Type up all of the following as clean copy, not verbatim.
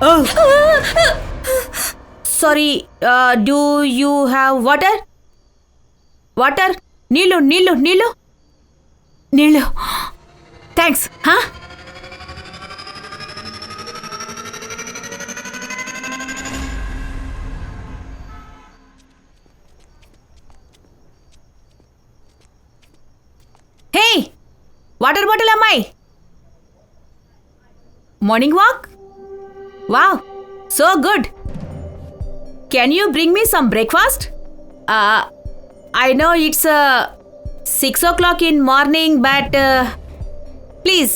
Oh. Sorry, do you have water? Water? Neelu. Thanks, huh? Hey, water bottle ammai. Morning walk? Wow, so good. Can you bring me some breakfast? I know it's 6 o'clock in morning, but please.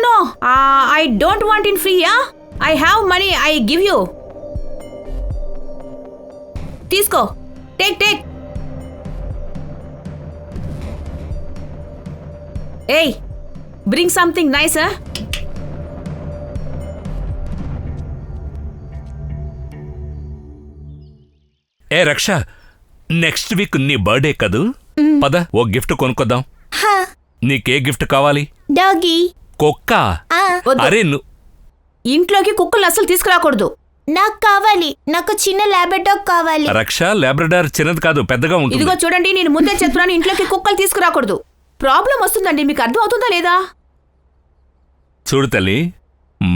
No. I don't want in free, yeah? I have money, I give you. Teesko. Take. Hey. Bring something nice, huh? ఏ రక్ష, next week నీ birthday కదూ? పద ఓ gift కొనుక్కొద్దాం. నీకే gift కావాలి? Doggy. కుక్క? అరే ఇంట్లోకి కుక్కలు అసలు తీసుకురాకూడదు. నాకు కావాలి. నాకు చిన్న లాబ్రడార్ కావాలి. రక్ష, లాబ్రడార్ చిన్నది కాదు, పెద్దగా ఉంటుంది. ఇదిగో చూడండి, నేను ముందే చెప్తున్నాను, ఇంట్లోకి కుక్కలు తీసుకురాకూడదు. ప్రాబ్లం వస్తుందండి, మీకు అర్థం అవుతుందా లేదా? చూడు తల్లి,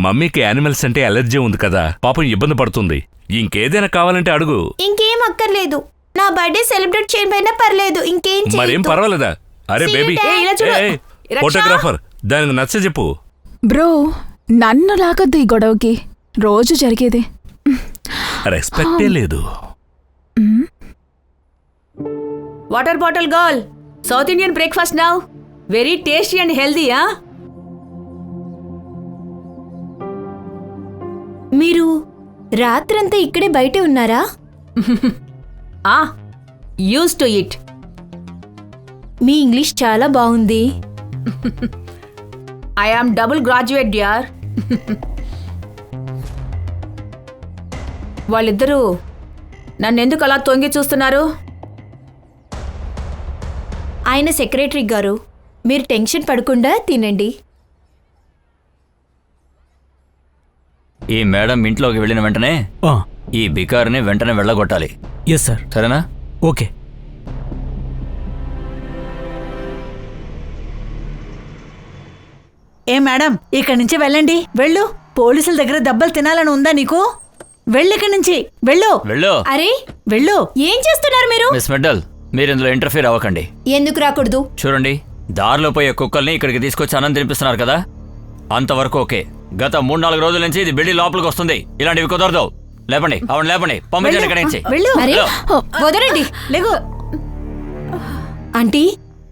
మమ్మీకి యానిమల్స్ అంటే అలర్జీ ఉంది కదా, పాపం ఇబ్బంది పడుతుంది. ఇంకేదైనా కావాలంటే అడుగు. ఇంకేం అక్కర్లేదు. నా బర్త్డే సెలబ్రేట్ చేయకపోయినా పర్లేదు. ఇంకేం మరేం పర్వాలేదా? అరే బేబీ, ఫోటోగ్రాఫర్, దానికి నచ్చ చెప్పు. బ్రో, నన్ను లాగొద్దు ఈ గొడవకి. రోజు జరిగేదే. రెస్పెక్టే లేదు. Water bottle girl, south Indian breakfast now. Very tasty and healthy. మీరు రాత్రంతా ఇక్కడే బయటే ఉన్నారా? Used to it. మీ ఇంగ్లీష్ చాలా బాగుంది. I am double graduate dear. వాళ్ళిద్దరూ నన్నెందుకు అలా తొంగి చూస్తున్నారు? ఆయన సెక్రటరీ గారు, మీరు టెన్షన్ పడకుండా తినండి. ఈ మేడం ఇంట్లోకి వెళ్ళిన వెంటనే ఈ బికార్ని వెంటనే వెళ్ళగొట్టాలి. Yes sir. సరేనా? ఓకే. ఏ మేడం, ఇక్కడి నుంచి వెళ్ళండి. వెళ్ళు. పోలీసుల దగ్గర దెబ్బలు తినాలని ఉందా నీకు? వెళ్ళు ఇక్కడి నుంచి. వెళ్ళు. అరే వెళ్ళు. ఏం చేస్తున్నారు మీరు? మిస్ మెడ్డల్, మీరు ఇందులో ఇంటర్ఫీర్ అవ్వకండి. ఎందుకు రాకూడదు? చూడండి, దారిలో పోయే కుక్కల్ని ఇక్కడికి తీసుకొచ్చి అన్నం తినిపిస్తున్నారు కదా, అంతవరకు ఓకే. గత 3-4 రోజుల నుంచి ఇది బిల్డింగ్ లోపలికి వస్తుంది. ఇలాంటివి కుదరదు. లేపండి, అవును లేపండి, పంపించండి ఇక్కడి నుంచి. వదలండి. లేగు. ఆంటీ,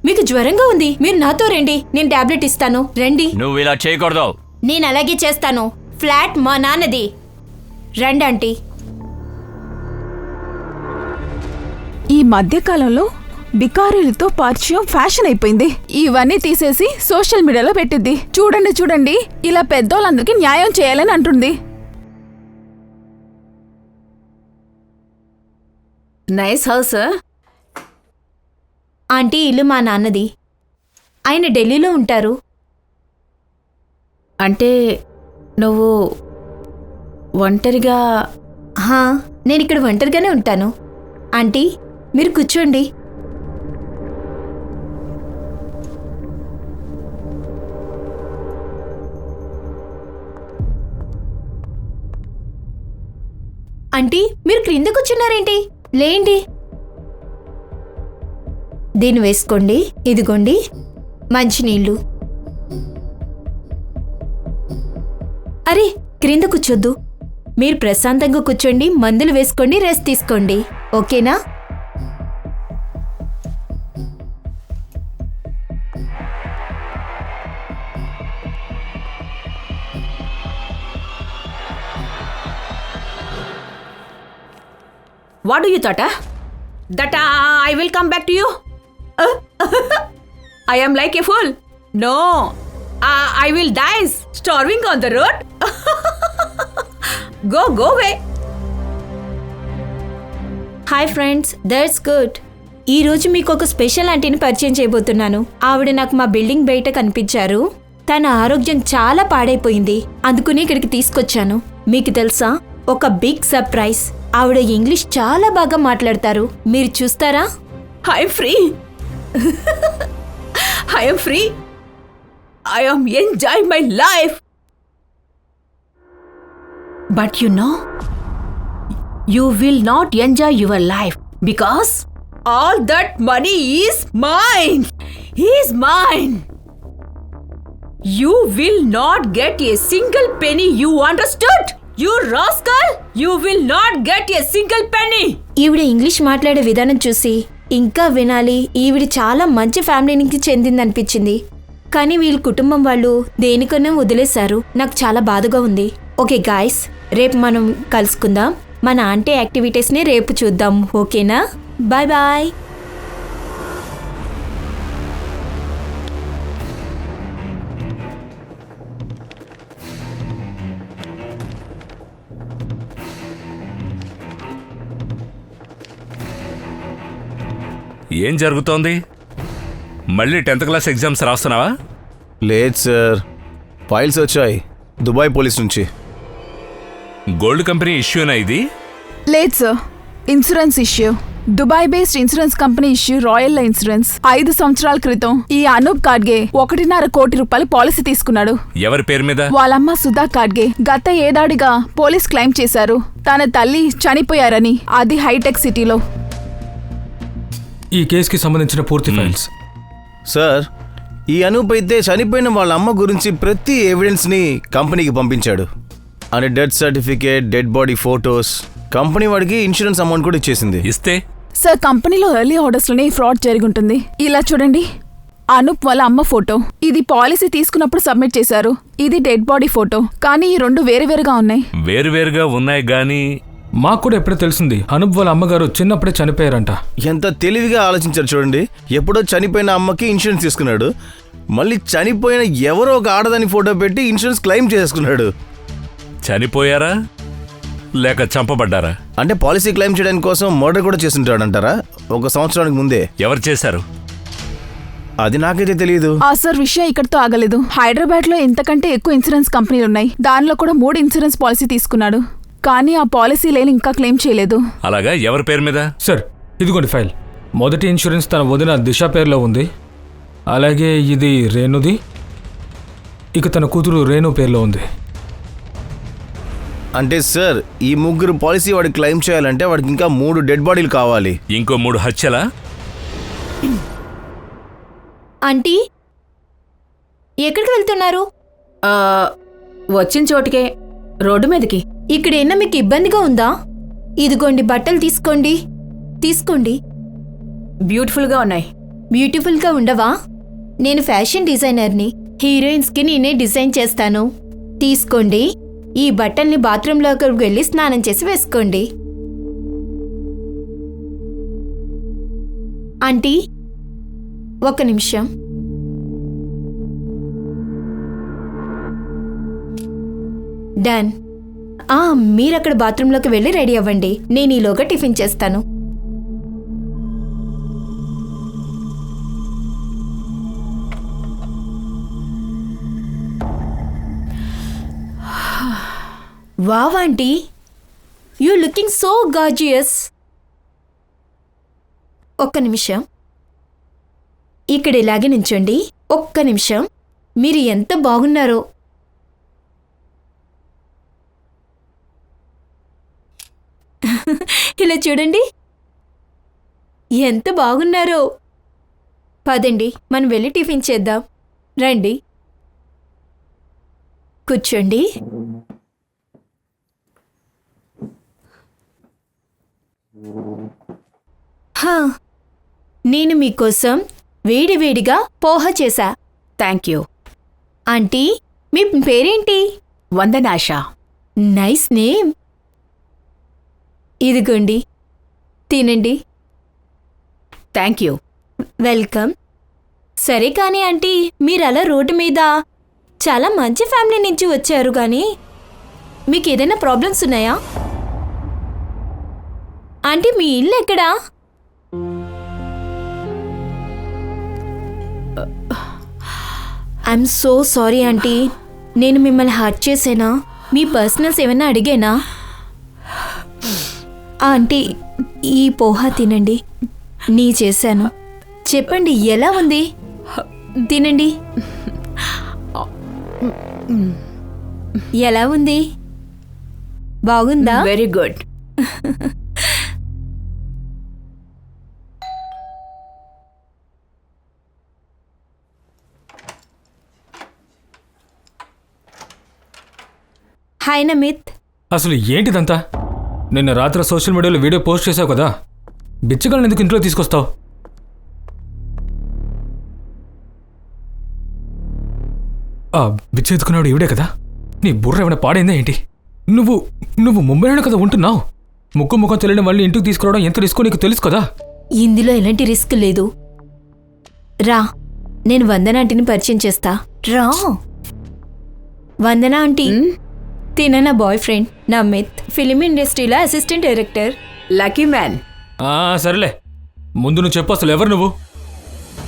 మీకు జ్వరంగా ఉంది, మీరు నాతో రండి, నేను టాబ్లెట్ ఇస్తాను. రండి. నువ్వు ఇలా చేయకూడదు. నేను అలాగే చేస్తాను. ఫ్లాట్ మా నాన్నది. రండి ఆంటీ. ఈ మధ్యకాలంలో బికారీలతో పరిచయం ఫ్యాషన్ అయిపోయింది. ఇవన్నీ తీసేసి సోషల్ మీడియాలో పెట్టిద్ది. చూడండి, ఇలా పెద్దోళ్ళందరికీ న్యాయం చేయాలని అంటుంది. Nice house. ఆంటీ, ఇల్లు మా నాన్నది. ఆయన ఢిల్లీలో ఉంటారు. అంటే నువ్వు ఒంటరిగా? నేను ఇక్కడ ఒంటరిగానే ఉంటాను. ఆంటీ, మీరు కూర్చోండి. ఆంటీ, మీరు క్రింద కూర్చున్నారేంటి? లేండి. దీన్ని వేసుకోండి. ఇదిగోండి మంచినీళ్ళు. అరే, క్రింద కూర్చోద్దు. మీరు ప్రశాంతంగా కూర్చోండి, మందులు వేసుకోండి, రెస్ట్ తీసుకోండి. ఓకేనా? What do you thought, huh? That I will come back to you? I am like a fool. No, I will die starving on the road. Go away. Hi friends, that's good. ఈరోజు మీకు ఒక special ఆంటీని పరిచయం చేయబోతున్నాను. ఆవిడ నాకు మా building బయట కనిపించారు. తన ఆరోగ్యం చాలా పాడైపోయింది, అందుకని ఇక్కడికి తీసుకొచ్చాను. మీకు తెలుసా, ఒక బిగ్ సర్ప్రైజ్. ఆవిడ ఇంగ్లీష్ చాలా బాగా మాట్లాడతారు. మీరు చూస్తారా? I am free. I am free. I am enjoying my life. But you know, you will not enjoy your life because all that money is mine. Is mine. You will not get a single penny. You understood? You rascal! You will not get a single penny. ఈవిడ English మాట్లాడే విధానం చూసి ఇంకా వినాలి. ఈవిడ చాలా మంచి ఫ్యామిలీకి చెందిందనిపించింది. కానీ వీళ్ళ కుటుంబం వాళ్ళు దేనికన్నా వదిలేశారు. నాకు చాలా బాధగా ఉంది. ఓకే గాయ్స్, రేపు మనం కలుసుకుందాం. మన ఆంటీ యాక్టివిటీస్ని రేపు చూద్దాం. ఓకేనా? Bye bye. ఏం జరుగుతోంది? మళ్ళీ 10th క్లాస్ ఎగ్జామ్స్ రాస్తున్నావా? లేదు సార్, ఫైల్స్ వచ్చాయి దుబాయ్ పోలీస్ నుంచి. గోల్డ్ కంపెనీ ఇష్యూనా ఇది? లేదు sir, insurance issue. Dubai based insurance company issue Royal insurance. 5 సంవత్సరాల క్రితం ఈ అనూప్ కాడ్గే 1.5 కోటి రూపాయలు పాలసీ తీసుకున్నాడు. ఎవరి పేరు మీద? వాళ్ళమ్మ సుధా కాడ్గే. గత ఏడాదిగా పోలీస్ క్లెయిమ్ చేశారు తన తల్లి చనిపోయారని. అది హైటెక్ సిటీలో. ఈ కేసుకి సంబంధించిన పూర్తి ఫైల్స్. సార్, ఈ అనూప్ అయితే చనిపోయిన వాళ్ళ అమ్మ గురించి ప్రతి ఎవిడెన్స్ని కంపెనీకి పంపించాడు. అంటే death certificate, dead body photos. Company వాడికి ఇన్సూరెన్స్ అమౌంట్ కూడా ఇచ్చేసింది. ఇస్తే సార్, కంపెనీలో ఎర్లీ ఆర్డర్స్లోనే ఫ్రాడ్ జరిగి ఉంటుంది. ఇలా చూడండి, అనూప్ వాళ్ళ అమ్మ ఫోటో. ఇది పాలసీ తీసుకున్నప్పుడు సబ్మిట్ చేశారు. ఇది డెడ్ బాడీ ఫోటో. కానీ ఈ రెండు వేరువేరుగా ఉన్నాయి. వేరువేరుగా ఉన్నాయి గానీ మాకు కూడా ఎప్పుడో తెలిసింది అనూప్ వాళ్ళ అమ్మగారు చిన్నప్పుడే చనిపోయారంట. ఎంత తెలివిగా ఆలోచించారు చూడండి. ఎప్పుడో చనిపోయిన అమ్మకి ఇన్సూరెన్స్ తీసుకున్నాడు, మళ్ళీ చనిపోయిన ఎవరో ఒక ఆడదాని ఫోటో పెట్టి ఇన్సూరెన్స్ క్లెయిమ్ చేసుకున్నాడు. చనిపోయారా లేక చంపబడ్డారా? అంటే పాలసీ క్లెయిమ్ చేయడానికి కోసం మర్డర్ కూడా చేస్తుంటాడు అంటారా? 1 సంవత్సరానికి ముందే. ఎవరు చేశారు? అది నాకైతే తెలియదు. సార్, విషయం ఇక్కడితో ఆగలేదు. హైదరాబాద్ లో ఇంతకంటే ఎక్కువ ఇన్సూరెన్స్ కంపెనీలు ఉన్నాయి. దానిలో కూడా 3 ఇన్సూరెన్స్ పాలసీ తీసుకున్నాడు. కానీ ఆ పాలసీ లేని ఇంకా క్లెయిమ్ చేయలేదు. అలాగా? ఎవరి పేరు మీద? సార్, ఇదిగోండి ఫైల్. మొదటి ఇన్సూరెన్స్ తన వదిన దిశ పేరులో ఉంది. అలాగే ఇది రేణుది. ఇక తన కూతురు రేణు పేరులో ఉంది. అంటే సార్, ఈ 3 పాలసీ వాడికి క్లెయిమ్ చేయాలంటే వాడికి ఇంకా 3 డెడ్ బాడీలు కావాలి. ఇంకో 3 హత్యలా? ఆంటీ, ఎక్కడికి వెళ్తున్నారు? వచ్చిన చోటికే, రోడ్డు మీదకి. ఇక్కడేనా మీకు ఇబ్బందిగా ఉందా? ఇదిగోండి బట్టలు తీసుకోండి. తీసుకోండి. బ్యూటిఫుల్గా ఉన్నాయి. బ్యూటిఫుల్గా ఉండవా? నేను ఫ్యాషన్ డిజైనర్ని. హీరోయిన్స్కి నేనే డిజైన్ చేస్తాను. తీసుకోండి. ఈ బట్టల్ని బాత్రూంలోకి వెళ్ళి స్నానం చేసి వేసుకోండి. ఆంటీ, 1 నిమిషం. డన్. మీరక్కడ బాత్రూంలోకి వెళ్ళి రెడీ అవ్వండి. నేను ఈలోగా టిఫిన్ చేస్తాను. Wow aunty, you looking so gorgeous. 1 నిమిషం. ఇక్కడ ఇలాగే నించోండి. 1 నిమిషం. మీరు ఎంత బాగున్నారో. ఇలా చూడండి, ఎంత బాగున్నారో. పదండి, మనం వెళ్ళి టిఫిన్ చేద్దాం. రండి, కూర్చోండి. హా, నేను మీకోసం వేడివేడిగా పోహ చేశా. Thank you. ఆంటీ, మీ పేరేంటి? వందనాష. Nice name. ఇదిగోండి, తినండి. Thank you. వెల్కమ్. సరే కానీ ఆంటీ, మీరు అలా రోడ్డు మీద చాలా మంచి ఫ్యామిలీ నుంచి వచ్చారు కానీ మీకు ఏదైనా ప్రాబ్లమ్స్ ఉన్నాయా? ఆంటీ, మీ ఇల్లు ఎక్కడా? ఐఎమ్ సో సారీ ఆంటీ, నేను మిమ్మల్ని హర్ట్ చేసేనా? మీ పర్సనల్స్ ఏమైనా అడిగేనా? ఆంటీ, ఈ పోహా తినండి, నీ చేశాను. చెప్పండి ఎలా ఉంది? తినండి. ఎలా ఉంది? బాగుందా? Very good. హాయ్ నమిత్. అసలు ఏంటిదంతా? నిన్న రాత్రి సోషల్ మీడియాలో వీడియో పోస్ట్ చేసావు కదా, బిచ్చగాళ్ళని ఎందుకు ఇంట్లో తీసుకొస్తావు? ఆ బిచ్చ ఎత్తుకున్నాడు ఈవిడే కదా? నీ బుర్ర ఏమైనా పాడైందా ఏంటి? నువ్వు నువ్వు ముంబైలోనే కదా ఉంటున్నావు. ముఖం తెలియని వాళ్ళని ఇంటికి తీసుకురావడం ఎంత రిస్కో నీకు తెలుసు కదా. ఇందులో ఎలాంటి రిస్క్ లేదు. రా, నేను వందన ఆంటీని పరిచయం చేస్తా. రా. వందన ఆంటీ, తిన నా బాయ్ ఫ్రెండ్ నమిత్, ఫిలిం ఇండస్ట్రీలో అసిస్టెంట్ డైరెక్టర్. Lucky man. సరేలే, ముందు నువ్వు చెప్పు, అసలు ఎవరు నువ్వు?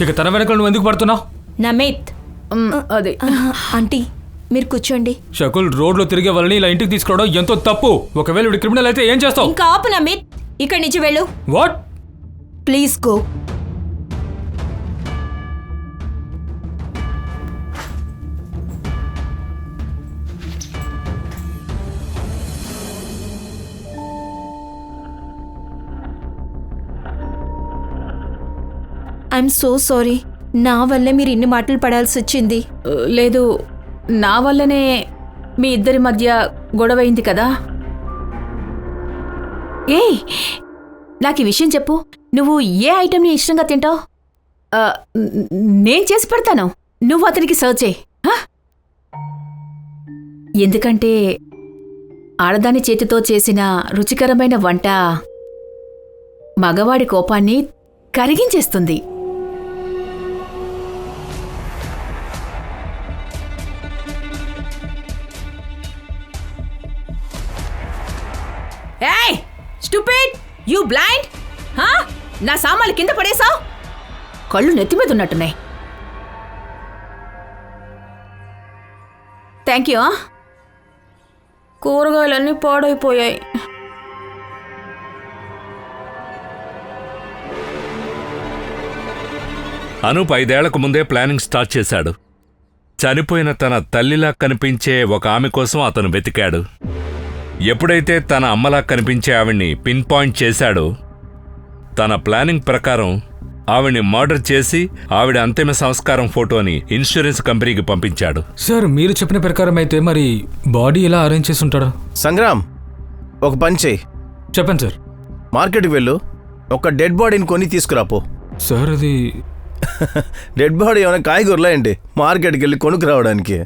ఇక తన వెనకాల నువ్వు ఎందుకు పడుతున్నావు? నమిత్. అదే. ఆంటీ, మీరు కూర్చోండి. షకుల్, రోడ్లో తిరిగే వాళ్ళని ఇలా ఇంటికి తీసుకురావడం ఎంతో తప్పు. ఒకవేళ వీడి క్రిమినల్ అయితే ఏం చేస్తావు? ఇంకా ఆపు నమిత్, ఇక్కడి నుంచి వెళ్ళు. What? Please go. I'm so sorry, నా వల్లే మీరు ఇన్ని మాటలు పడాల్సి వచ్చింది. లేదు, నా వల్లనే మీ ఇద్దరి మధ్య గొడవైంది కదా. ఏయ్, నాకు ఈ విషయం చెప్పు, నువ్వు ఏ ఐటెంని ఇష్టంగా తింటావు? నేను చేసి పెడతాను, నువ్వు అతనికి సర్వ్ చేయి. ఎందుకంటే ఆడదాని చేతితో చేసిన రుచికరమైన వంట మగవాడి కోపాన్ని కరిగించేస్తుంది. ఏయ్ స్టూపిడ్, యూ బ్లైండ్! నా సామాన్లు కింద పడేసావు. కళ్ళు నెత్తి మీద ఉన్నట్టున్నాయి. Thank you. కూరగాయలన్నీ పాడైపోయాయి. అనూప్ 5 ఏళ్లకు ముందే ప్లానింగ్ స్టార్ట్ చేశాడు. చనిపోయిన తన తల్లిలా కనిపించే ఒక ఆమె కోసం అతను వెతికాడు. ఎప్పుడైతే తన అమ్మలా కనిపించే ఆవిడ్ని పిన్ పాయింట్ చేశాడో, తన ప్లానింగ్ ప్రకారం ఆవిడ్ని మర్డర్ చేసి ఆవిడ అంతిమ సంస్కారం ఫోటోని ఇన్సూరెన్స్ కంపెనీకి పంపించాడు. సార్, మీరు చెప్పిన ప్రకారం అయితే మరి బాడీ ఎలా అరేంజ్ చేసి ఉంటాడు? సంగ్రామ్, ఒక పని చేయి. చెప్పండి సార్. మార్కెట్కి వెళ్ళు, ఒక డెడ్ బాడీని కొని తీసుకురాపో. సార్, అది డెడ్ బాడీ ఏమైనా కాయగూరలా ఏంటి మార్కెట్కి వెళ్ళి కొనుక్కు రావడానికి?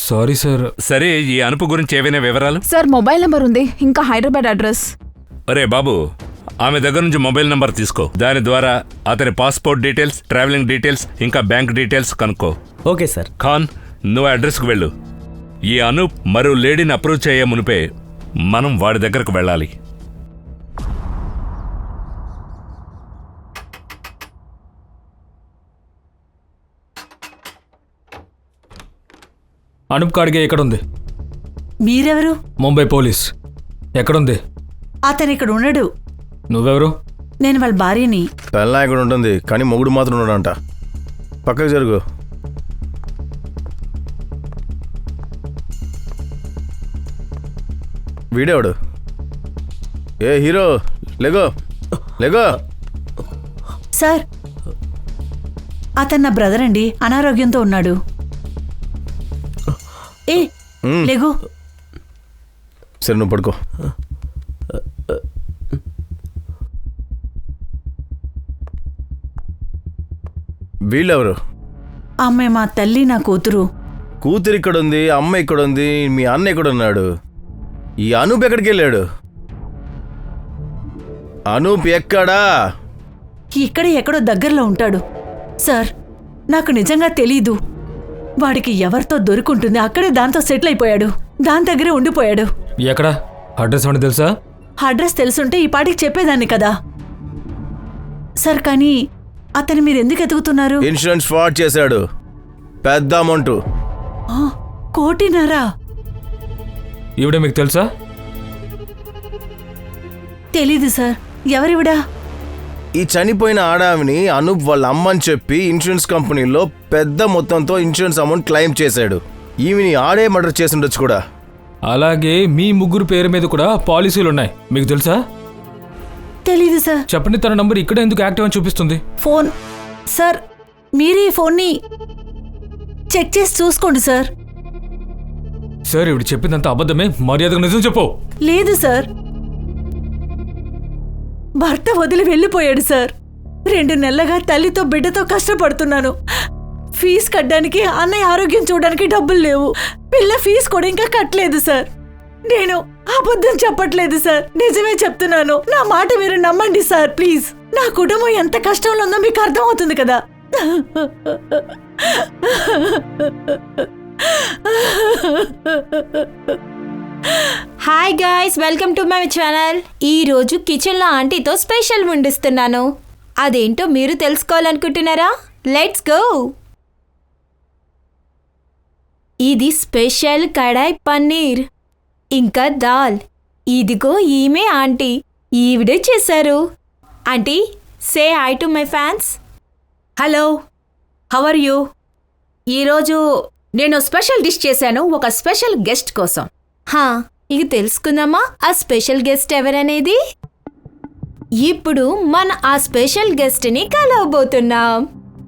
Sorry sir. సరే, ఈ అనుపు గురించి ఏవైనా వివరాలు? సార్, మొబైల్ నంబర్ ఉంది, ఇంకా హైదరాబాద్ అడ్రస్. అరే బాబు, ఆమె దగ్గర నుంచి మొబైల్ నంబర్ తీసుకో. దాని ద్వారా అతని పాస్పోర్ట్ డీటెయిల్స్, ట్రావెలింగ్ డీటెయిల్స్, ఇంకా బ్యాంక్ డీటెయిల్స్ కనుక్కో. Okay sir. ఖాన్, నువ్వు అడ్రస్కు వెళ్ళు. ఈ అనూప్ మరో లేడీని అప్రూవ్ చేయ మునిపే మనం వాడి దగ్గరకు వెళ్ళాలి. అనూప్ కాడిగే ఎక్కడుంది? మీరెవరు? ముంబై పోలీస్. ఎక్కడుంది? అతను ఇక్కడ ఉన్నాడు. నువ్వెవరు? నేను వాళ్ళ భార్యని. పెళ్ళా ఇక్కడ ఉంటుంది, కానీ మొగుడు మాత్రం ఉన్నాడంట. పక్కకు జరుగు. వీడేవాడు? ఏ హీరో, లేగో లేగో. సార్, అతను నా బ్రదర్ అండి, అనారోగ్యంతో ఉన్నాడు. ఏ లేగు. సరే, నువ్వు పడుకో. వీళ్ళెవరు? అమ్మాయి మా తల్లి నా కూతురు. కూతురు ఇక్కడ ఉంది, అమ్మ ఇక్కడ ఉంది, మీ అన్న ఇక్కడ ఉన్నాడు. ఈ అనూప్ ఎక్కడికి వెళ్ళాడు? అనూప్ ఎక్కడా? ఇక్కడే ఎక్కడో దగ్గరలో ఉంటాడు సార్. నాకు నిజంగా తెలీదు. వాడికి ఎవరితో దొరుకుంటుంది, అక్కడే దాంతో సెటిల్ అయిపోయాడు. దాని దగ్గరే ఉండిపోయాడు. ఎక్కడ అడ్రస్ ఏమన్నా తెలుసా? అడ్రస్ తెలుసుంటే ఈ పాటికి చెప్పేదాన్ని కదా సార్. కానీ అతను మీరు ఎందుకు ఎతుకుతున్నారు? ఇన్సూరెన్స్ ఫ్రాడ్ చేశాడు, పెద్ద అమౌంట్. 1.5 కోటి. ఈవిడ మీకు తెలుసా? తెలీదు సార్. ఎవరివిడా? ఈ చనిపోయిన ఆడామిని అనూప్ వాళ్ళ అమ్మని చెప్పి ఇన్సూరెన్స్ కంపెనీలో పెద్ద మొత్తంతో ఇన్సూరెన్స్ అమౌంట్ క్లెయిమ్ చేశాడు. ఈవిని ఆడే మర్డర్ చేసి ఉండొచ్చు కూడా. అలాగే మీ ముగ్గురు పేరు మీద కూడా పాలసీలు ఉన్నాయి, మీకు తెలుసా? తెలీదు సార్. చెప్పండి, తన నంబర్ ఇక్కడ ఎందుకు యాక్టివ్ అని చూపిస్తుంది? ఫోన్ సార్, మీరు ఈ ఫోన్ని చెక్ చేసి చూసుకోండి సార్. సార్, ఇవిడ చెప్పిందంత అబద్ధమే, మర్యాదగా నిజం చెప్పు. లేదు సార్, భర్త వదిలి వెళ్ళిపోయాడు సార్. 2 నెలలుగా తల్లితో బిడ్డతో కష్టపడుతున్నాను. ఫీజు కట్టడానికి, అన్నయ్య ఆరోగ్యం చూడడానికి డబ్బులు లేవు. పిల్ల ఫీజు కూడా ఇంకా కట్టలేదు సార్. నేను అబద్ధం చెప్పట్లేదు సార్, నిజమే చెప్తున్నాను. నా మాట మీరు నమ్మండి సార్ ప్లీజ్. నా కుటుంబం ఎంత కష్టంలో ఉందో మీకు అర్థమవుతుంది కదా. Hi guys, welcome to my channel. ఈరోజు కిచెన్లో ఆంటీతో స్పెషల్ వండిస్తున్నాను. అదేంటో మీరు తెలుసుకోవాలనుకుంటున్నారా? Let's go. ఇది స్పెషల్ కడాయి పన్నీర్ ఇంకా దాల్. ఇదిగో ఈమె ఆంటీ, ఈవిడే చేశారు. Aunty, say hi to my fans. Hello, how are you? ఈరోజు నేను స్పెషల్ డిష్ చేశాను ఒక స్పెషల్ గెస్ట్ కోసం. ఇక తెలుసుకుందామా ఆ స్పెషల్ గెస్ట్ ఎవరనేది? ఇప్పుడు మన ఆ స్పెషల్ గెస్ట్ని కలవబోతున్నాం.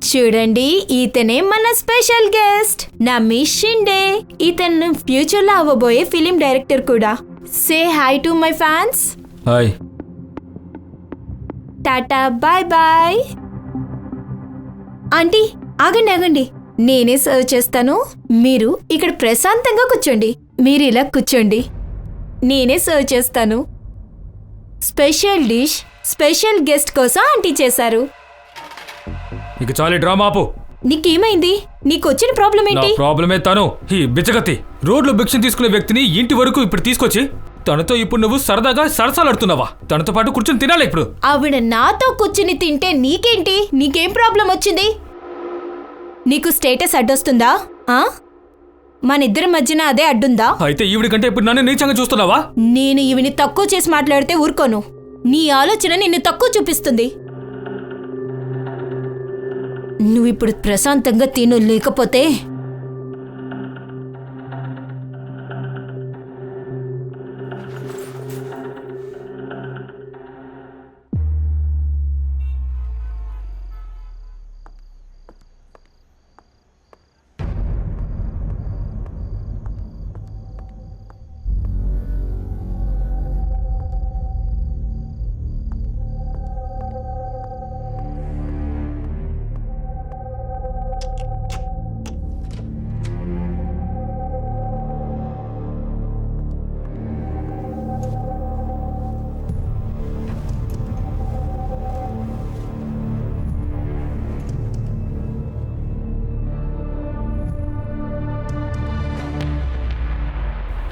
చూడండి, ఇతనే మన స్పెషల్ గెస్ట్ నమీష్ షిండే. ఇతను ఫ్యూచర్లో అవ్వబోయే ఫిలిం డైరెక్టర్ కూడా. Say hi to my fans. Hi. టాటా, బాయ్ బాయ్. ఆంటీ, ఆగండి, నేనే సర్వ్ చేస్తాను. మీరు ఇక్కడ ప్రశాంతంగా కూర్చోండి. మీరు ఇలా కూర్చోండి, నేనే సర్వ్ చేస్తాను. స్పెషల్ డిష్ స్పెషల్ గెస్ట్ కోసం ఆంటీ చేశారు. ఇక చాలే డ్రామా ఆపు. నీకేమైంది? నీకు వచ్చిన ప్రాబ్లం నా ఏంటి? ప్రాబ్లమే తను, ఈ బిచ్చగత్తి. రోడ్లో భిక్షం తీసుకునే వ్యక్తిని ఇంటి వరకు ఇప్పుడు తీసుకొచ్చి తనతో ఇప్పుడు నువ్వు సరదాగా సరసాలాడుతున్నావా? తనతో పాటు కూర్చొని తినాలి ఇప్పుడు. ఆవిడ నాతో కూర్చుని తింటే నీకేంటి? నీకేం ప్రాబ్లం వచ్చింది? నీకు స్టేటస్ అడ్డొస్తుందా? మన ఇద్దరి మధ్యన అదే అడ్డుందా? అయితే ఈవిడి కంటే ఇప్పుడు నన్ను నీచంగా చూస్తున్నావా? నేను ఈవిని తక్కువ చేసి మాట్లాడితే ఊరుకోను. నీ ఆలోచన నిన్ను తక్కువ చూపిస్తుంది. నువ్విప్పుడు ప్రశాంతంగా తిను, లేకపోతే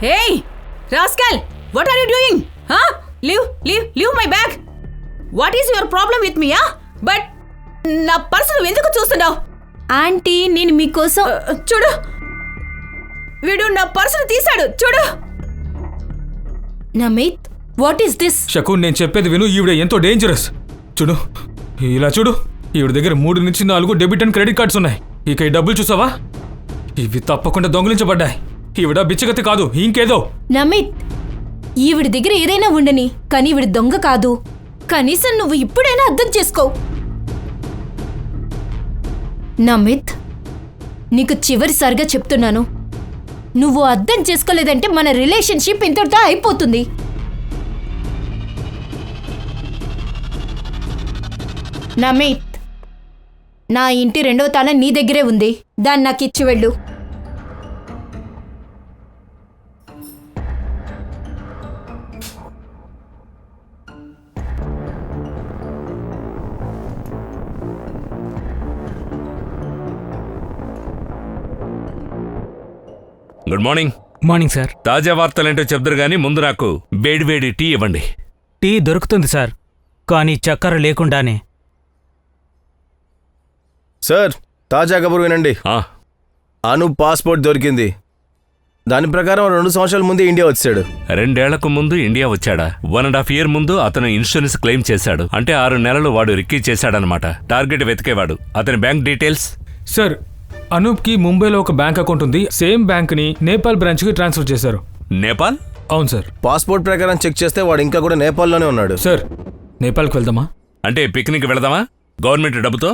Hey, rascal! What are you doing? Leave my bag! What is your problem with me, But నా పర్సు నువ్వు ఎందుకు చూస్తున్నావు? ఆంటీ, నేను మీకోసం చూడు, వీడు నా పర్సును తీశాడు, చూడు. Namit, what is this? Shakun, నేను చెప్పేది విను. ఈవిడ ఎంతో డేంజరస్. చూడు, ఇలా చూడు. ఈవిడ దగ్గర 3 నుంచి 4 డెబిట్ అండ్ క్రెడిట్ కార్డ్స్ ఉన్నాయి. ఇక ఈ డబ్బులు చూసావా? ఇవి తప్పకుండా దొంగిలించబడ్డాయి. ఈవిడ బిచ్చగతి కాదు, ఇంకేదో. నమిత్, ఈవిడి దగ్గర ఏదైనా ఉండని, కానీ ఈవిడ దొంగ కాదు. కనీసం నువ్వు ఇప్పుడైనా అర్థం చేసుకో. నమిత్, నీకు చివరిసారిగా చెప్తున్నాను, నువ్వు అర్థం చేసుకోలేదంటే మన రిలేషన్షిప్ ఇంతటితో అయిపోతుంది. నమిత్, నా ఇంటి 2వ తాళం నీ దగ్గరే ఉంది. దాన్ని నాకు ఇచ్చి వెళ్ళు. Good morning. Morning sir. తాజా వార్తలేంటో చెప్తారు గానీ ముందు నాకు వేడి టీ ఇవ్వండి. టీ దొరుకుతుంది సార్, కానీ చక్కెర లేకుండానే. సార్ తాజా కబురు వినండి. అనూప్ పాస్పోర్ట్ దొరికింది. దాని ప్రకారం 2 సంవత్సరాల ముందే ఇండియా వచ్చాడు. 2 ఏళ్లకు ముందు ఇండియా వచ్చాడా? 1.5 year ముందు అతను ఇన్సూరెన్స్ క్లెయిమ్ చేశాడు. అంటే 6 నెలలు వాడు రిక్కీ చేశాడనమాట. టార్గెట్ వెతికేవాడు. అతని బ్యాంక్ డీటెయిల్స్. సార్, అనూప్కి ముంబైలో ఒక బ్యాంక్ అకౌంట్ ఉంది. సేమ్ బ్యాంక్ని నేపాల్ బ్రాంచ్కి ట్రాన్స్ఫర్ చేశారు. నేపాల్? అవును సార్. పాస్పోర్ట్ ప్రకారం చెక్ చేస్తే వాడు ఇంకా కూడా నేపాల్లోనే ఉన్నాడు. సార్, నేపాల్కి వెళ్దామా? అంటే పిక్నిక్ వెళదామా గవర్నమెంట్ డబ్బుతో?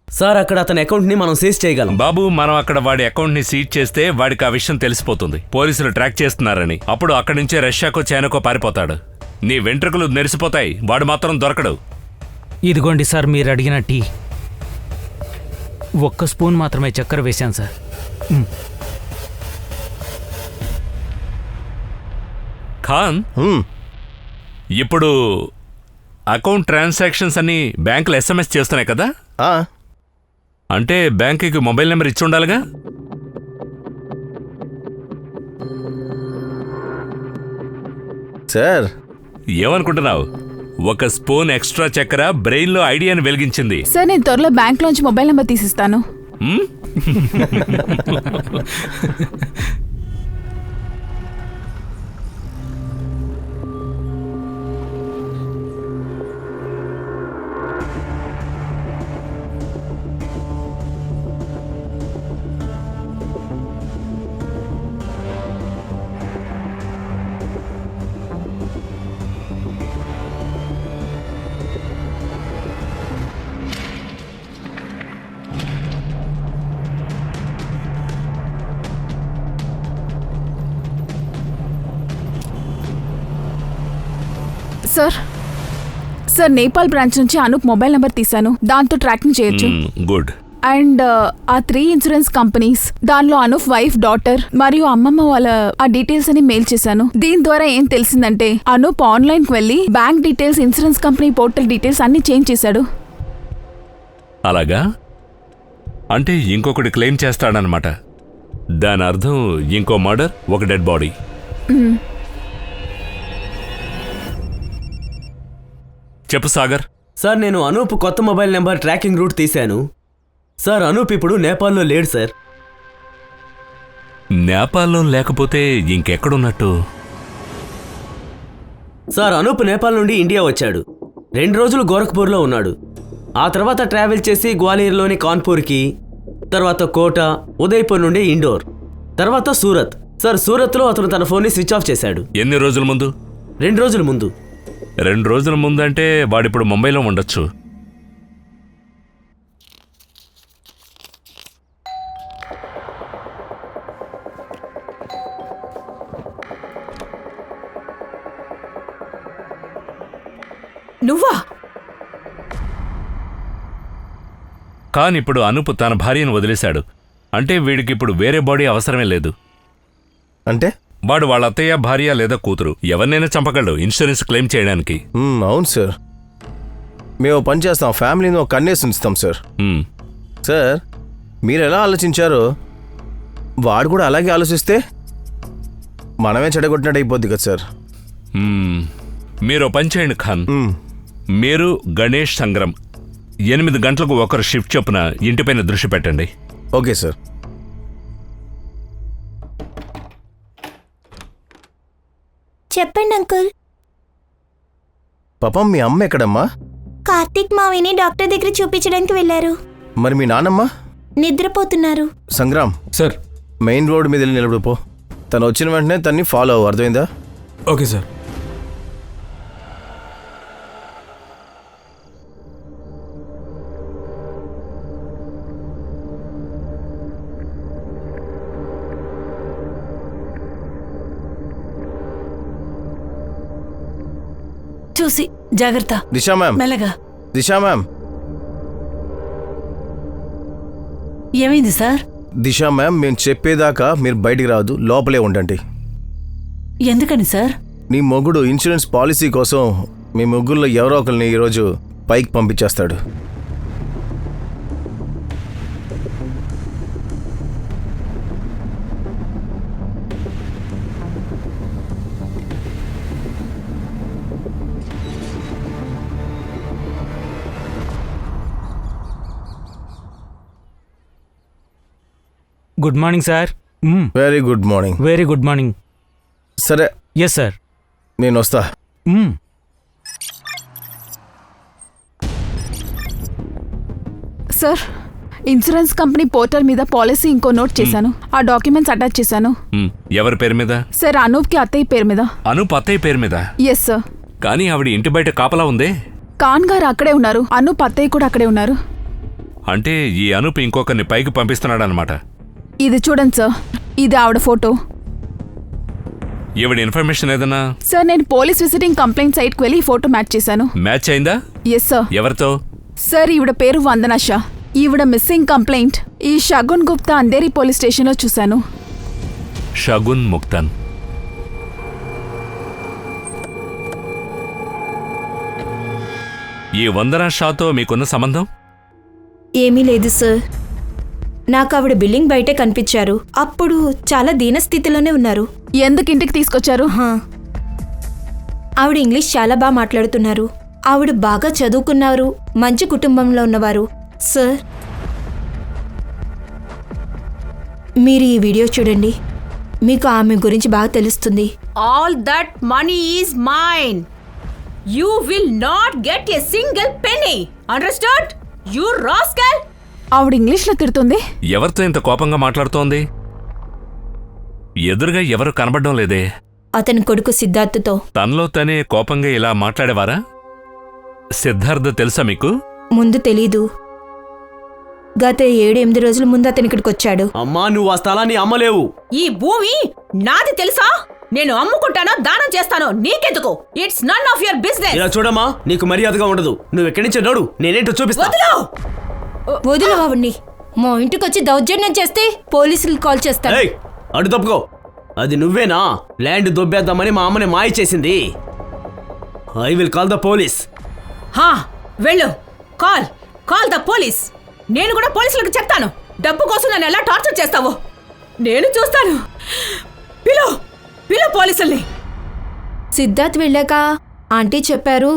సార్, అక్కడ అతని అకౌంట్ ని మనం సీజ్ చేయగలం. బాబు, మనం అక్కడ వాడి అకౌంట్ ని సీజ్ చేస్తే వాడికి ఆ విషయం తెలిసిపోతుంది. పోలీసులు ట్రాక్ చేస్తున్నారని. అప్పుడు అక్కడి నుంచే రష్యాకో చైనాకో పారిపోతాడు. నీ వెంట్రుకలు నెరిసిపోతాయి. వాడు మాత్రం దొరకడు. ఇదిగోండి సార్ మీరు అడిగిన టీ. 1 స్పూన్ మాత్రమే చక్కెర వేశాను సార్. ఖాన్, ఇప్పుడు అకౌంట్ ట్రాన్సాక్షన్స్ అన్ని బ్యాంకులు SMS చేస్తున్నాయి కదా? అంటే బ్యాంకుకి మొబైల్ నెంబర్ ఇచ్చి ఉండాలిగా? సార్, ఏమనుకుంటున్నావు? 1 స్పూన్ ఎక్స్ట్రా చక్కెర బ్రెయిన్లో ఐడియాని వెలిగించింది. సార్, నేను త్వరలో బ్యాంక్లోంచి మొబైల్ నెంబర్ తీసిస్తాను. సార్, నేపాల్ బ్రాంచ్ నుంచి అనూప్ మొబైల్ నెంబర్ తీశాను. దాంతో ట్రాకింగ్ చేయొచ్చు. గుడ్. అండ్ ఆ 3 ఇన్సూరెన్స్ కంపెనీస్, దానిలో అనూప్ వైఫ్, డాటర్ మరియు అమ్మమ్మ వాళ్ళ ఆ డీటెయిల్స్ అని మెయిల్ చేశాను. దీని ద్వారా ఏం తెలిసిందంటే అనూప్ ఆన్లైన్కి వెళ్ళి bank details, insurance company portal details అన్ని చేంజ్ చేశాడు. అలాగా? అంటే ఇంకొకటి క్లెయిమ్ చేస్తాడనమాట. దాని అర్థం ఇంకో మర్డర్, ఒక డెడ్ బాడీ. చెప్పు సాగర్. సార్, నేను అనూప్ కొత్త మొబైల్ నెంబర్ ట్రాకింగ్ రూట్ తీశాను. సార్, అనూప్ ఇప్పుడు నేపాల్లో లేడు సార్. నేపాల్లో లేకపోతే ఇంకెక్కడున్నట్టు? సార్, అనూప్ నేపాల్ నుండి ఇండియా వచ్చాడు. 2 రోజులు గోరఖ్పూర్లో ఉన్నాడు. ఆ తర్వాత ట్రావెల్ చేసి గ్వాలియర్లోని కాన్పూర్కి, తర్వాత కోట, ఉదయ్పూర్ నుండి ఇండోర్, తర్వాత సూరత్. సార్, సూరత్లో అతను తన ఫోన్ని స్విచ్ ఆఫ్ చేశాడు. ఎన్ని రోజుల ముందు? 2 రోజుల ముందు. 2 రోజుల ముందంటే వాడిప్పుడు ముంబైలో ఉండొచ్చు. నువ్వా? కానీ ఇప్పుడు అనూప్ తన భార్యను వదిలేశాడు. అంటే వీడికిప్పుడు వేరే బాడీ అవసరమే లేదు. అంటే వాడు వాళ్ళ అత్తయ్య, భార్య లేదా కూతురు ఎవరినైనా చంపగలడు ఇన్సూరెన్స్ క్లెయిమ్ చేయడానికి. అవును సార్. మేము పని చేస్తాం. ఫ్యామిలీని ఒక కన్నేసి ఉంచుతాం సార్. సార్, మీరు ఎలా ఆలోచించారో వాడు కూడా అలాగే ఆలోచిస్తే మనమే చెడగొట్టినట్టు అయిపోద్ది కదా సార్. మీరు పని చేయండి ఖాన్. మీరు, గణేష్, సంగ్రామ్ 8 గంటలకు ఒకరు షిఫ్ట్ చొప్పున ఇంటిపైన దృష్టి పెట్టండి. Okay sir. చెప్పండి అంకుల్. పాపం, మీ అమ్మ ఎక్కడమ్మా? కార్తీక్ మావిని డాక్టర్ దగ్గర చూపించడానికి వెళ్ళారు. మరి మీ నాన్నమ్మ? నిద్రపోతున్నారు. సంగ్రామ్ సార్, మెయిన్ రోడ్ మీద వెళ్ళి నిలబడు పో. తను వచ్చిన వెంటనే తన్ని ఫాలో అవ్వు. అర్థమైందా? Okay sir. చూసి జాగ్రత్త. దిశా మ్యామ్, మెల్లగా. దిశా మ్యామ్, ఏమైంది సార్? దిశా మ్యామ్, మేము చెప్పేదాకా మీరు బయటికి రావద్దు, లోపలే ఉండండి. ఎందుకని సార్? నీ మొగుడు ఇన్సూరెన్స్ పాలసీ కోసం మీ ముగ్గురులో ఎవరో ఒకరిని ఈరోజు పైకి పంపించేస్తాడు. Good morning sir. Very good morning. Very good morning. సరే, ఎస్ సార్. నేను వస్తా. సార్, ఇన్సూరెన్స్ కంపెనీ పోర్టల్ మీద పాలసీ ఇంకో నోట్ చేశాను. ఆ డాక్యుమెంట్స్ అటాచ్ చేశాను. ఎవరి పేరు మీద? సార్, అనూప్కి అత్తయ్య పేరు మీద. అనూప్ అత్తయ్య పేరు మీద? Yes sir. కానీ ఆవిడ ఇంటి బయట కాపలా ఉందే. ఖాన్ గారు అక్కడే ఉన్నారు, అనూప్ అత్తయ్య కూడా అక్కడే ఉన్నారు. అంటే ఈ అనూప్ ఇంకొకరిని పైకి పంపిస్తున్నాడు అనమాట. ఇది చూడండి సార్, ఇది ఆవిడ ఫోటో. ఈవిడ ఇన్ఫర్మేషన్ ఏదన్నా? సార్, నేను పోలీస్ విజిటింగ్ కంప్లైంట్ సైట్కి వెళ్ళి ఈ ఫోటో మ్యాచ్ చేశాను. మ్యాచ్ అయిందా? Yes sir. ఎవరితో? సార్, ఈవిడ పేరు వందన షా. ఈవిడ మిస్సింగ్ కంప్లైంట్ ఈ షగున్ గుప్తా అంధేరి పోలీస్ స్టేషన్లో చూశాను. షగున్ ముక్తాన్. ఈ వందన షాతో మీకున్న సంబంధం? ఏమీ లేదు సార్. నాకు ఆవిడ బిల్డింగ్ బయటే కనిపించారు. అప్పుడు చాలా దీనస్థితిలోనే ఉన్నారు. ఎందుకు ఇంటికి తీసుకొచ్చారు? ఆవిడ ఇంగ్లీష్ చాలా బాగా మాట్లాడుతున్నారు. ఆవిడ బాగా చదువుకున్నారు, మంచి కుటుంబంలో ఉన్నవారు. సార్, మీరు ఈ వీడియో చూడండి, మీకు ఆమె గురించి బాగా తెలుస్తుంది. All that money is mine. You will not get a single penny. Understood? You rascal! ఆవిడ ఇంగ్లీష్లో తిడుతుంది. ఎవరితో ఇంత కోపంగా మాట్లాడుతోంది? ఎదురుగా ఎవరు కనబడడం లేదే. అతని కొడుకు సిద్ధార్థతో. తనలో తనే కోపంగా ఇలా మాట్లాడేవారా? సిద్ధార్థ తెలుసా మీకు? ముందు తెలీదు. గత 7-8 రోజుల ముందు అతను ఇక్కడికి వచ్చాడు. అమ్మా, నువ్వు ఆ స్థలాన్ని అమ్మలేవు. ఈ భూమి నాది తెలుసా? నేను అమ్ముకుంటానో దానం చేస్తానో నీకెందుకు? It's none of your business. ఇలా చూడమ్మా, నీకు మర్యాదగా ఉండదు. నువ్వు ఎక్కడి నుంచి నోడు, నేనేంటో చూపిస్తా. వదిలో. వదిలు ఆవిడ్ని. మా ఇంటికి వచ్చి దౌర్జన్యం చేస్తే పోలీసులకు కాల్ చేస్తాను. ఏయ్, అడు తప్పుకో. అది నువ్వేనా ల్యాండ్ దొబ్బేద్దామని మా అమ్మని మాయ చేసింది? I will call the police. హా, వెళ్ళు. Call the police. నేను కూడా పోలీసులకు చెప్తాను. డబ్బు కోసం నన్ను ఎలా టార్చర్ చేస్తావో నేను చూస్తాను. పిలు పోలీసుల్ని. సిద్ధార్థ్ వెళ్ళాక ఆంటీ చెప్పారు